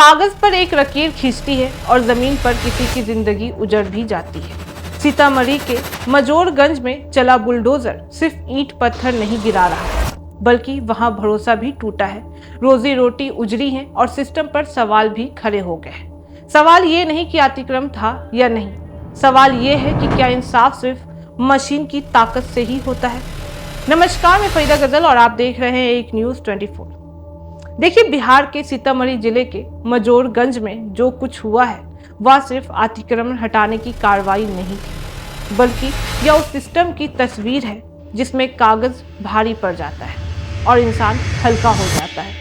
कागज पर एक लकीर खींचती है और जमीन पर किसी की जिंदगी उजड़ भी जाती है। सीतामढ़ी के मजोरगंज में चला बुलडोजर सिर्फ ईंट पत्थर नहीं गिरा रहा है, बल्कि वहां भरोसा भी टूटा है, रोजी रोटी उजड़ी है और सिस्टम पर सवाल भी खड़े हो गए हैं। सवाल ये नहीं कि अतिक्रमण था या नहीं, सवाल ये है कि क्या इंसाफ सिर्फ मशीन की ताकत से ही होता है। नमस्कार, मैं फरीदा गजल और आप देख रहे हैं एक न्यूज़ 24। देखिए, बिहार के सीतामढ़ी जिले के मजोरगंज में जो कुछ हुआ है वह सिर्फ अतिक्रमण हटाने की कार्रवाई नहीं थी, बल्कि यह उस सिस्टम की तस्वीर है जिसमें कागज भारी पड़ जाता है और इंसान हल्का हो जाता है।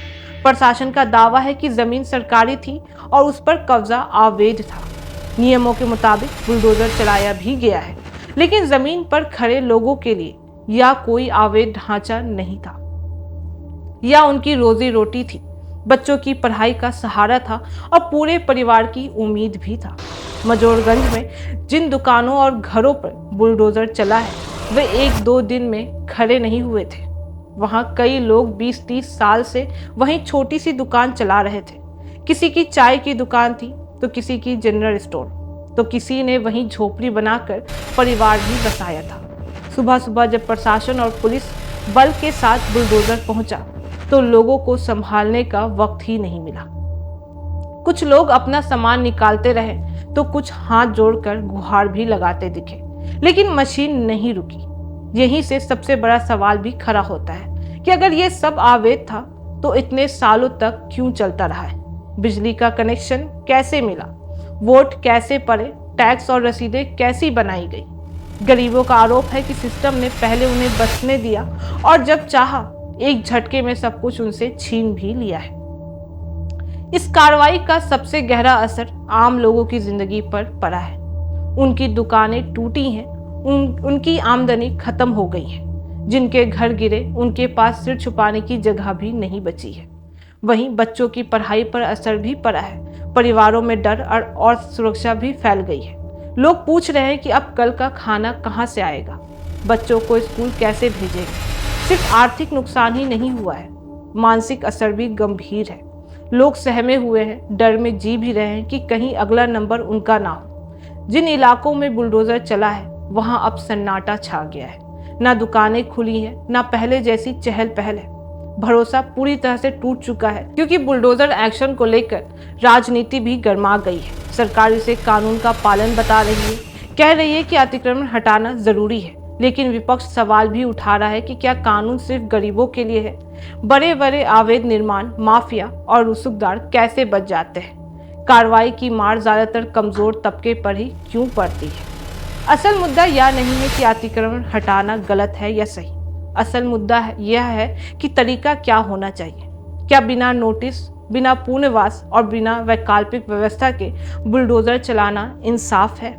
प्रशासन का दावा है कि जमीन सरकारी थी और उस पर कब्जा अवैध था। नियमों के मुताबिक बुलडोजर चलाया भी गया है, लेकिन जमीन पर खड़े लोगों के लिए यह कोई अवैध ढांचा नहीं था, यह उनकी रोजी रोटी थी, बच्चों की पढ़ाई का सहारा था और पूरे परिवार की उम्मीद भी था। मजोरगंज में जिन दुकानों और घरों पर बुलडोजर चला है वे एक दो दिन में खड़े नहीं हुए थे। वहां कई लोग 20-30 साल से वहीं छोटी सी दुकान चला रहे थे। किसी की चाय की दुकान थी तो किसी की जनरल स्टोर, तो किसी ने वहीं झोपड़ी बनाकर परिवार भी बसाया था। सुबह सुबह जब प्रशासन और पुलिस बल के साथ बुलडोजर पहुंचा तो लोगों को संभालने का वक्त ही नहीं मिला। कुछ लोग अपना सामान निकालते रहे तो कुछ हाथ जोड़कर गुहार भी लगाते दिखे, लेकिन मशीन नहीं रुकी। यहीं से सबसे बड़ा सवाल भी खड़ा होता है कि अगर ये सब अवैध था तो इतने सालों तक क्यों चलता रहा है। बिजली का कनेक्शन कैसे मिला, वोट कैसे पड़े, टैक्स और रसीदें कैसी बनाई गई। गरीबों का आरोप है कि सिस्टम ने पहले उन्हें बचने दिया और जब चाहा एक झटके में सब कुछ उनसे छीन भी लिया है। इस कार्रवाई का सबसे गहरा असर आम लोगों की जिंदगी पर पड़ा है। उनकी दुकानें टूटी हैं, उनकी आमदनी खत्म हो गई है। जिनके घर गिरे उनके पास सिर छुपाने की जगह भी नहीं बची है। वहीं बच्चों की पढ़ाई पर असर भी पड़ा है। परिवारों में डर और सुरक्षा भी फैल गई है। लोग पूछ रहे हैं कि अब कल का खाना कहां से आएगा, बच्चों को स्कूल कैसे भेजेंगे। सिर्फ आर्थिक नुकसान ही नहीं हुआ है, मानसिक असर भी गंभीर है। लोग सहमे हुए हैं, डर में जी भी रहे हैं कि कहीं अगला नंबर उनका ना हो। जिन इलाकों में बुलडोजर चला है वहां अब सन्नाटा छा गया है। ना दुकानें खुली हैं, ना पहले जैसी चहल पहल है। भरोसा पूरी तरह से टूट चुका है, क्योंकि बुलडोजर एक्शन को लेकर राजनीति भी गर्मा गई है। सरकार इसे कानून का पालन बता रही है, कह रही है कि अतिक्रमण हटाना जरूरी है, लेकिन विपक्ष सवाल भी उठा रहा है कि क्या कानून सिर्फ गरीबों के लिए है। बड़े बड़े अवैध निर्माण माफिया और रुसूखदार कैसे बच जाते हैं। कार्रवाई की मार ज्यादातर कमजोर तबके पर ही क्यों पड़ती है। असल मुद्दा यह नहीं है कि अतिक्रमण हटाना गलत है या सही। असल मुद्दा यह है कि तरीका क्या होना चाहिए। क्या बिना नोटिस, बिना पुनर्वास और बिना वैकल्पिक व्यवस्था के बुलडोजर चलाना इंसाफ है।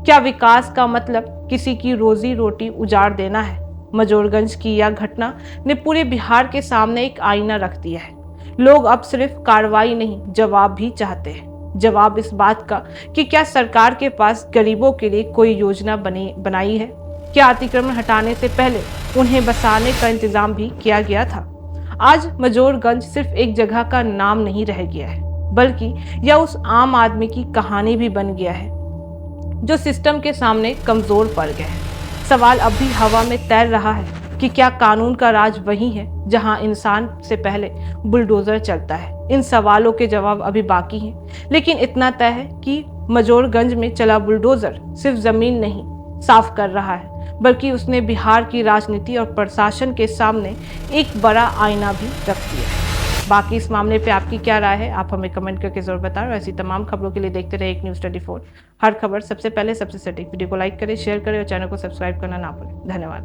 क्या विकास का मतलब किसी की रोजी रोटी उजाड़ देना है। मजोरगंज की यह घटना ने पूरे बिहार के सामने एक आईना रख दिया है। लोग अब सिर्फ कार्रवाई नहीं, जवाब भी चाहते हैं। जवाब इस बात का कि क्या सरकार के पास गरीबों के लिए कोई योजना बनाई है। क्या अतिक्रमण हटाने से पहले उन्हें बसाने का इंतजाम भी किया गया था। आज मजोरगंज सिर्फ एक जगह का नाम नहीं रह गया है, बल्कि यह उस आम आदमी की कहानी भी बन गया है जो सिस्टम के सामने कमजोर पड़ गए हैं। सवाल अब भी हवा में तैर रहा है कि क्या कानून का राज वही है जहां इंसान से पहले बुलडोजर चलता है। इन सवालों के जवाब अभी बाकी हैं, लेकिन इतना तय है कि मजोरगंज में चला बुलडोजर सिर्फ जमीन नहीं साफ कर रहा है, बल्कि उसने बिहार की राजनीति और प्रशासन के सामने एक बड़ा आईना भी रख दिया है। बाकी इस मामले पे आपकी क्या राय है, आप हमें कमेंट करके जरूर बताएं। ऐसी तमाम खबरों के लिए देखते रहे एक न्यूज़ 24। हर खबर सबसे पहले, सबसे सटीक। वीडियो को लाइक करें, शेयर करें और चैनल को सब्सक्राइब करना ना भूलें। धन्यवाद।